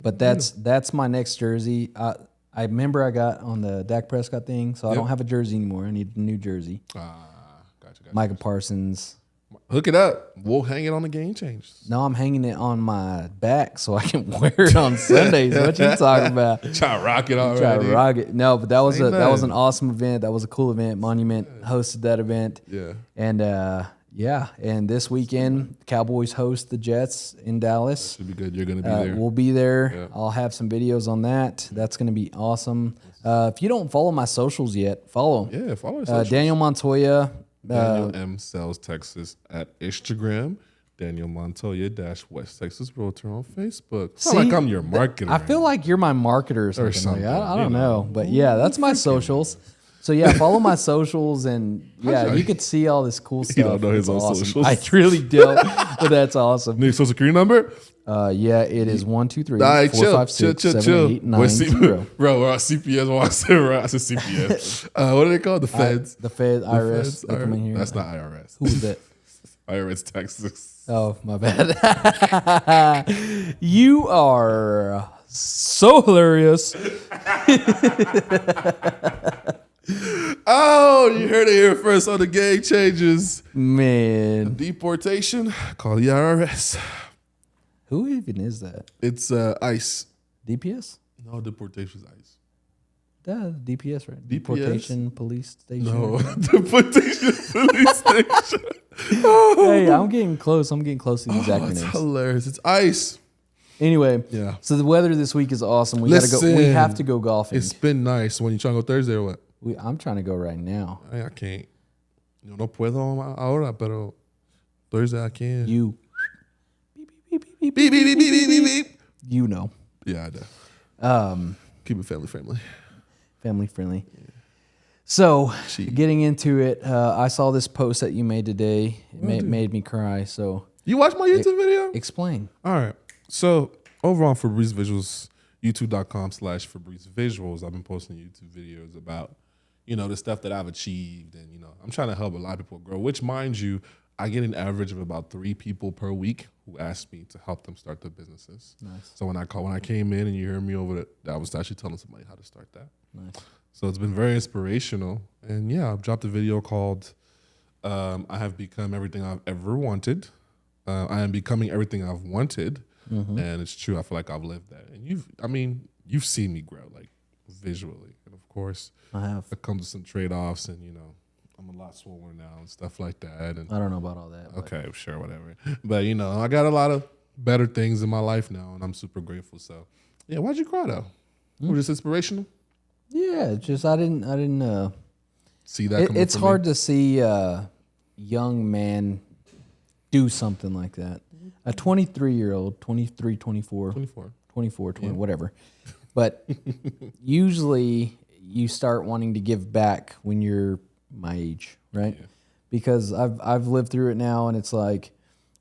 But that's my next jersey. I remember I got on the Dak Prescott thing, so I don't have a jersey anymore. I need a new jersey. Gotcha. Micah Parsons. Hook it up. We'll hang it on the Game Changers. No, I'm hanging it on my back so I can wear it on Sundays. What you talking about? Try to rock it already. Try to rock it. No, but that was an awesome event. That was a cool event. Monument hosted that event. Yeah. And and this weekend, Cowboys host the Jets in Dallas. Should be good. You're gonna be there. We'll be there. Yeah. I'll have some videos on that. That's gonna be awesome. If you don't follow my socials yet, follow. Yeah, follow us. Daniel Montoya. Daniel M. Sells Texas at Instagram. Daniel Montoya - West Texas Realtor on Facebook. It's not like I'm your marketer. I feel like you're my marketer or something. something, I don't know. But yeah, that's my socials. So yeah, follow my socials and you could see all this cool stuff. You don't know his own socials. I really don't, but that's awesome. Need a social security number? It is 1, 2, 3, All right, 4, 5, 6, 7, 8, 9, 0. Bro, we're on CPS. Well, I said CPS. What are they called? The Feds. The Feds, IRS. They come in here. That's not IRS. Who is that? IRS Texas. Oh, my bad. You are so hilarious. Oh, you heard it here first on the Game Changers. Man. Deportation. Call the IRS. Who even is that? It's ICE. DPS? No, deportation's ICE. DPS, right? DPS? Deportation Police Station. No, deportation police station. Hey, I'm getting close. I'm getting close to these acronyms. It's hilarious. It's ICE. Anyway, Yeah. So the weather this week is awesome. We gotta go. We have to go golfing. It's been nice. When you trying to go Thursday or what? I'm trying to go right now. I can't. Yo no puedo ahora, pero Thursday I can. You. Beep, beep, beep, beep, beep, beep, beep. You know. Yeah, I do. Keep it family friendly. Family friendly. So, Cheap. getting into it, I saw this post that you made today. It made me cry. So, You watched my YouTube video? explain. All right. So over on Fabrice Visuals, youtube.com/Fabrice Visuals, I've been posting YouTube videos about, the stuff that I've achieved. And, I'm trying to help a lot of people grow, which, mind you, I get an average of about 3 people per week who ask me to help them start their businesses. Nice. So when I came in and you heard me over I was actually telling somebody how to start that. Nice. So it's been very inspirational. And yeah, I've dropped a video called I Have Become Everything I've Ever Wanted. I am becoming everything I've wanted. Mm-hmm. And it's true. I feel like I've lived that. And you've seen me grow, like, visually. And of course, I have. it comes with some trade-offs, and I'm a lot swollen now and stuff like that. And I don't know about all that. okay, sure, whatever. But I got a lot of better things in my life now, and I'm super grateful. So yeah, why'd you cry though? Was this inspirational? Yeah, it's just I didn't See that? it's hard to see a young man do something like that. A 23-year-old, 23, 24, 24, 20, whatever. But usually you start wanting to give back when you're my age, right? Yeah. Because I've lived through it now, and it's like,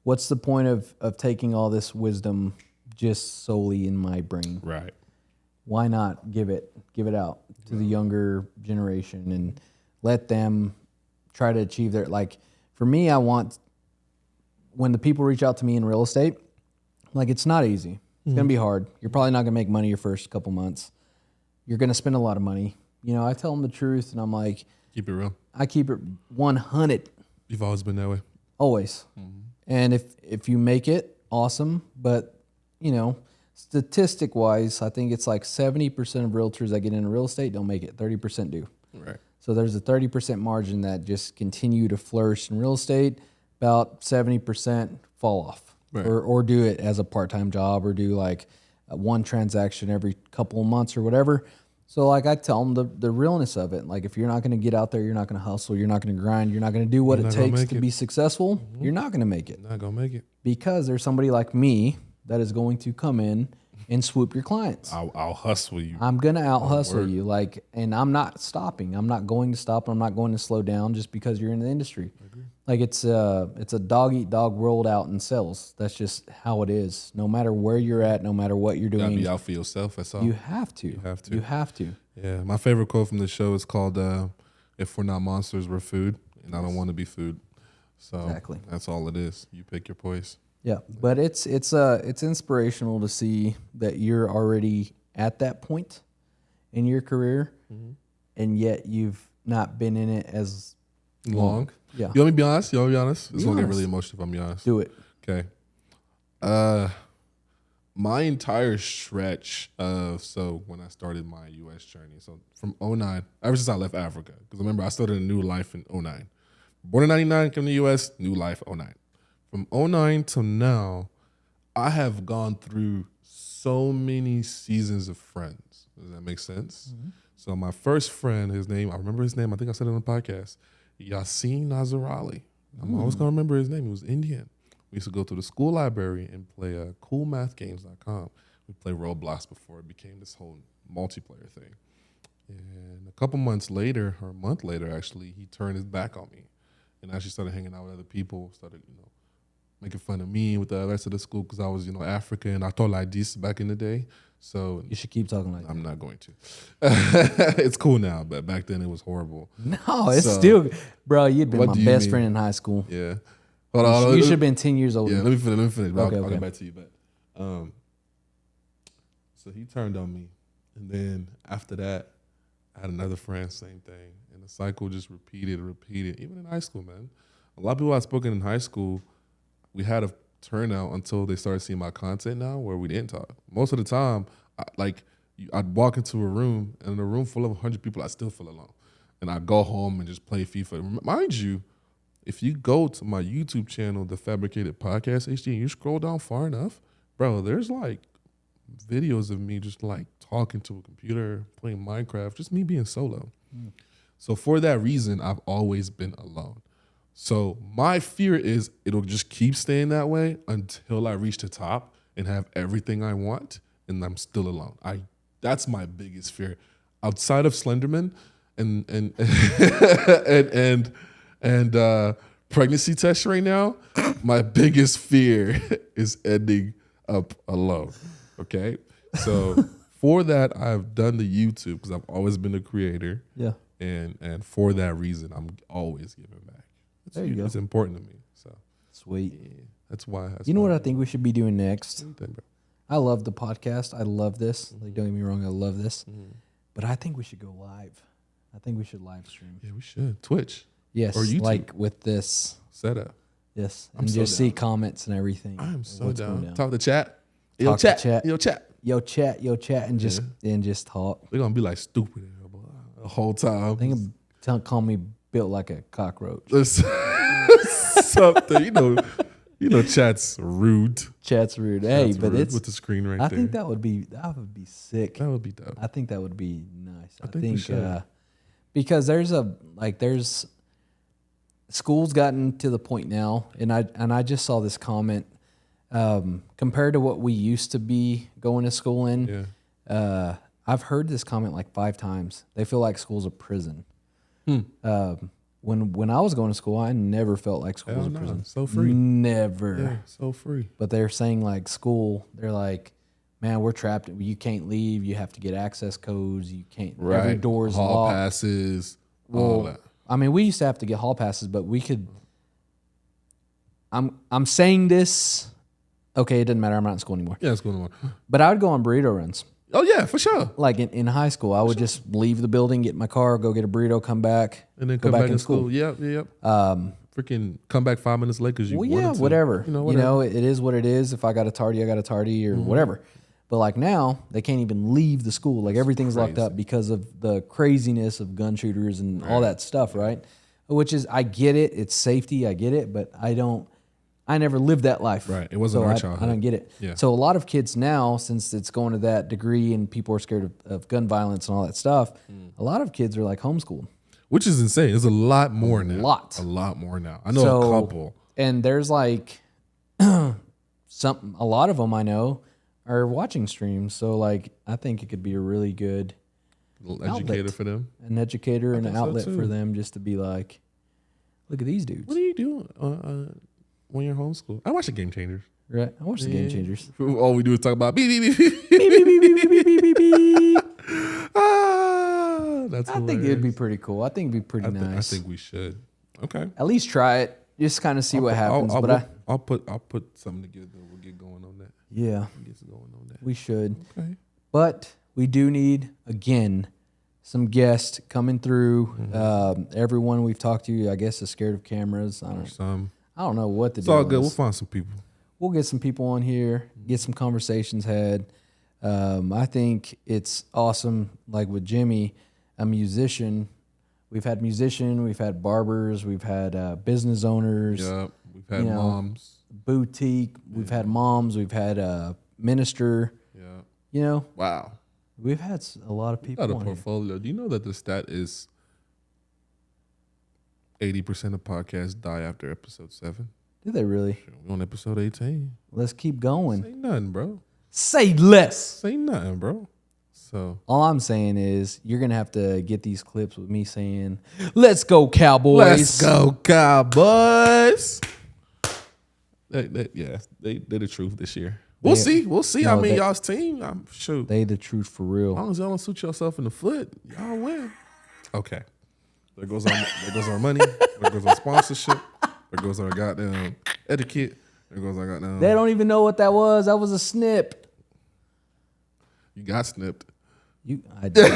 what's the point of taking all this wisdom just solely in my brain? Right. why not give it out to the younger generation and let them try to achieve their, like, for me, I want, when the people reach out to me in real estate, like, it's not easy. It's going to be hard. You're probably not going to make money your first couple months. You're going to spend a lot of money. You know, I tell them the truth, and I'm like, Keep it real. I keep it 100. You've always been that way. Always. And if you make it, awesome. But, you know, statistic wise, I think it's like 70% of realtors that get into real estate don't make it. 30% do. Right. So there's a 30% margin that just continue to flourish in real estate. About 70% fall off, Right. or do it as a part-time job, or do like one transaction every couple of months or whatever. So like I tell them the realness of it. Like if you're not going to get out there, you're not going to hustle, you're not going to grind, you're not going to do what it takes to be successful, you're not going to make it. Not going to make it. Because there's somebody like me that is going to come in and swoop your clients. I'll hustle you. I'm going to out hustle you. Like, and I'm not stopping. I'm not going to stop. I'm not going to slow down just because you're in the industry. Like it's a dog eat dog world out in sales. That's just how it is. No matter where you're at, no matter what you're doing, You gotta be out for yourself. That's all. you have to. You have to. Yeah, my favorite quote from the show is called "If we're not monsters, we're food," and I don't want to be food. So Exactly. that's all it is. You pick your poise. Yeah, but it's inspirational to see that you're already at that point in your career, and yet you've not been in it as Long. Yeah. You want me to be honest? It's Be gonna get honest. really emotional if I'm be honest. Do it. Okay. My entire stretch of, so when I started my U.S. journey, so from 09, ever since I left Africa, because remember I started a new life in 09. Born in 99, came to the U.S., new life 09. From 09 to now, I have gone through so many seasons of friends. Does that make sense? So my first friend, his name, I remember his name, I think I said it on the podcast, Yassine Nazarali. I'm always going to remember his name. He was Indian. We used to go to the school library and play coolmathgames.com. We played Roblox before it became this whole multiplayer thing. And a couple months later, or a month later actually, he turned his back on me and actually started hanging out with other people, started, making fun of me with the rest of the school because I was, African. I thought like this back in the day. So You should keep talking like that. I'm not going to. It's cool now, but back then it was horrible. No, it's So, still, bro. You'd been what my do you best mean? friend in high school. Yeah. Hold on. You should have been 10 years older. Yeah, let me finish. Okay, I'll okay. get back to you. But so he turned on me. And then after that, I had another friend, same thing. And the cycle just repeated. Even in high school, man. A lot of people I've spoken in high school, we had a turnout until they started seeing my content now where we didn't talk. Most of the time, I'd walk into a room, and in a room full of 100 people, I still feel alone. And I'd go home and just play FIFA. Mind you, if you go to my YouTube channel, The Fabricated Podcast HD, and you scroll down far enough, bro, there's like videos of me just like talking to a computer, playing Minecraft, just me being solo. So for that reason, I've always been alone. So my fear is it'll just keep staying that way until I reach the top and have everything I want, and I'm still alone. That's my biggest fear. Outside of Slenderman and pregnancy test right now, my biggest fear is ending up alone. Okay, so for that, I've done the YouTube because I've always been a creator. Yeah. And for that reason, I'm always giving back. There you go. It's important to me. So Sweet. yeah, that's why. You know what I think we should be doing next? Bro. I love the podcast. I love this. Like, don't get me wrong, I love this. But I think we should go live. I think we should live stream. Yeah, we should. Twitch Yes, or YouTube. like with this. Setup. Yes, I'm and so just down. see comments and everything. I'm so What's going down. Talk to chat. Yo, Talk to chat. chat. Yo, chat. Yo, chat, and just talk. We're gonna be like stupid the whole time. I think call me built like a cockroach. Something, chat's rude. Chat's rude. Hey, Chat's but rude it's. with the screen right I there. think that would be sick. That would be dope. I think that would be nice. I think we should. Because there's school's gotten to the point now, and I just saw this comment compared to what we used to be going to school in. Yeah. I've heard this comment like 5 times. They feel like school's a prison. When I was going to school, I never felt like school was a Hell no, prison. so free. Never. Yeah, so free. But they're saying like school, they're like, man, we're trapped. You can't leave. You have to get access codes. You can't. Right. Every door's hall locked. passes. All that. I mean, we used to have to get hall passes, but we could. I'm saying this. Okay, it doesn't matter. I'm not in school anymore. Yeah, it's going on. But I would go on burrito runs. Oh yeah, for sure. Like in high school, I would just leave the building, get in my car, go get a burrito, come back, And then go come back in school. Yep. Freaking come back 5 minutes late because you Well, wanted yeah, to. whatever. Whatever. It is what it is. If I got a tardy, I got a tardy or whatever. But like now, they can't even leave the school. Like everything's locked up because of the craziness of gun shooters and all that stuff, right? Which is, I get it. It's safety. I get it. But I never lived that life. Right. It wasn't our childhood. I don't get it. Yeah. So a lot of kids now, since it's going to that degree and people are scared of gun violence and all that stuff, a lot of kids are like homeschooled. Which is insane. There's a lot more now. Lot. A lot more now. I know a couple. And there's like a lot of them I know are watching streams. So like, I think it could be a really good Educator for them. An educator and an outlet so for them just to be like, look at these dudes. What are you doing when you're homeschooled? I watch the Game Changers. Right. I watch the Game Changers. All we do is talk about beep, beep, beep, beep. That's I think it'd be pretty cool. I think it'd be pretty nice. I think we should. Okay. At least try it. Just kind of see what happens. I'll put something together. We'll get going on that. Yeah. Get going on that. We should. Okay. But we do need, again, some guests coming through. Everyone we've talked to, I guess, is scared of cameras. I don't know what to do. It's all good. We'll find some people. We'll get some people on here, get some conversations had. I think it's awesome. Like with Jimmy, a musician. We've had barbers, we've had business owners. Yeah, we've had moms. Boutique. We've had moms. We've had a minister. Yeah. Wow. We've had a lot of people. Got a portfolio. Do you know that the stat is 80% of podcasts die after episode 7? Did they really? We're on episode 18. Let's keep going. Say nothing, bro. Say less. Say nothing, bro. So all I'm saying is you're gonna have to get these clips with me saying, "Let's go, Cowboys! Let's go, Cowboys!" They the truth this year. We'll see. I mean, y'all's team. I'm sure they the truth for real. As long as y'all don't shoot yourself in the foot, y'all win. Okay. There goes our money. There goes our sponsorship. There goes our goddamn etiquette. There goes our goddamn. They don't even know what that was. That was a snip. You got snipped. I did.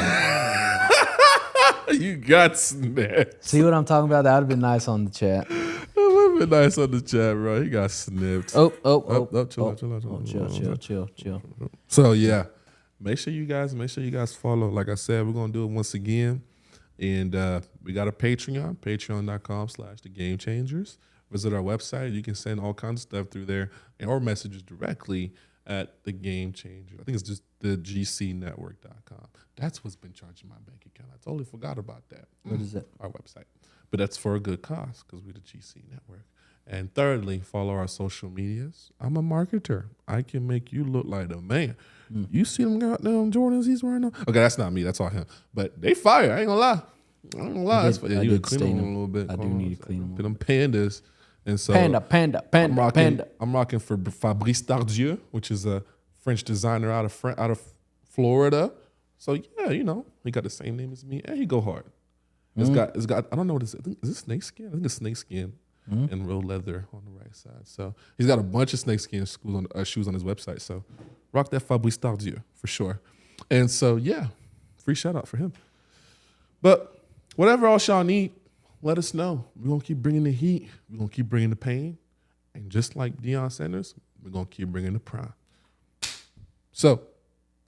You got snipped. See what I'm talking about? That would have been nice on the chat. That would have been nice on the chat, bro. He got snipped. Chill. So yeah, make sure you guys follow. Like I said, we're gonna do it once again, and we got a Patreon, patreon.com/thegamechangers. Visit our website. You can send all kinds of stuff through there, or messages directly at the Game Changer. I think it's just the gcnetwork.com. That's what's been charging my bank account. I totally forgot about that. What is it? Our website. But that's for a good cause because we're the GC Network. And thirdly, follow our social medias. I'm a marketer. I can make you look like a man. You see them goddamn Jordans he's wearing now? Okay, that's not me. That's all him. But they fire. I ain't gonna lie. I You did clean stain them a little bit. I do need to clean them. Them pandas. And so Panda. I'm rocking for Fabrice Tardieu, which is a French designer out of Florida. So yeah, he got the same name as me, and he go hard. It's got I don't know what it is. Is this snake skin? I think it's snake skin and real leather on the right side. So he's got a bunch of snake skin shoes on his website. So rock that Fabrice Tardieu for sure. And so yeah, free shout out for him. But whatever else y'all need, let us know. We're going to keep bringing the heat. We're going to keep bringing the pain. And just like Deion Sanders, we're going to keep bringing the prime. So,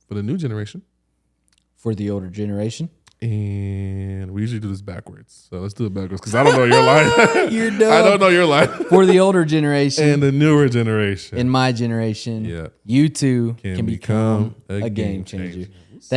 for the new generation. For the older generation. And we usually do this backwards. So, let's do it backwards because I don't know your line. You're dumb. I don't know your line. For the older generation. And the newer generation. In my generation. Yeah. You too can become a game changer.